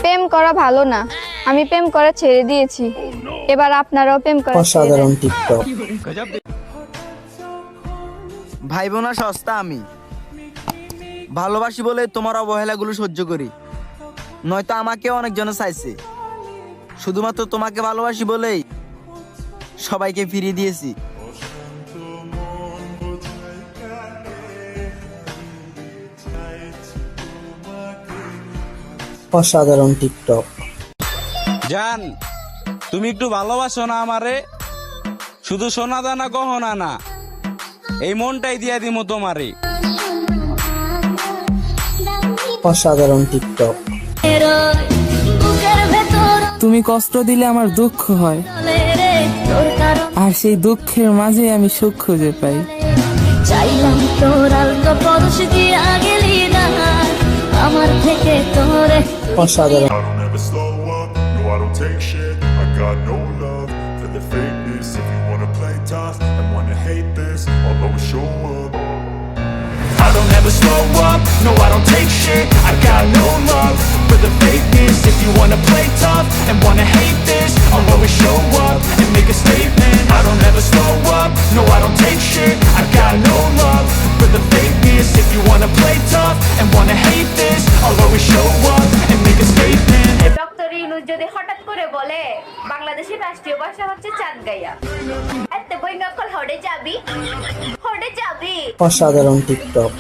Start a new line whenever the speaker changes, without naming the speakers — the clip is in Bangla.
প্রেম করা ভালো না, আমি প্রেম করা ছেড়ে দিয়েছি। এবার আপনারাও প্রেম করা ছেড়ে
অসাধারণ
দেন।
টিকটক।
ভাই বোনা সস্তা আমি ভালোবাসি বলে তোমার অবহেলাগুলো সহ্য করি, নয়তো আমাকে অনেকজনে চাইছে। শুধুমাত্র তোমাকে ভালোবাসি বলেই সবাইকে ফিরিয়ে দিয়েছি।
অসাধারণ টিকটক।
জান, তুমি একটু ভালোবাসো না আমারে? শুধু সোনা দানা গহনা না, এই মনটাই দিয়া দিমো তোমারে।
অসাধারণ টিকটক।
তুমি কষ্ট দিলে আমার দুঃখ হয়, আর সেই দুঃখের মাঝে আমি সুখ খুঁজে পাই।
চাইলাম তোর আলতো পরশ দিয়া গেলি না আমার থেকে তোরে।
অসাধারণ।
I don't ever slow up, no I don't take shit. I got no love for the fakeness. If you wanna play tough and wanna hate this, I'll always show up. I don't ever slow up, no I don't take shit. I got no love for the fakeness. If you wanna play tough and wanna hate this, I'll always show up and make a statement. I don't ever slow up, no I don't take shit. I got no love for the fakeness. If you wanna play tough and wanna hate this, I'll always show up and make a statement.
Doctor Yunus যদি হঠাৎ করে বলে বাংলাদেশের রাষ্ট্রীয় ভাষা হচ্ছে চাঁদগাইয়া, এত বই নকল হড়ে যাবি, হড়ে যাবি।
অসাধারণ টিকটক।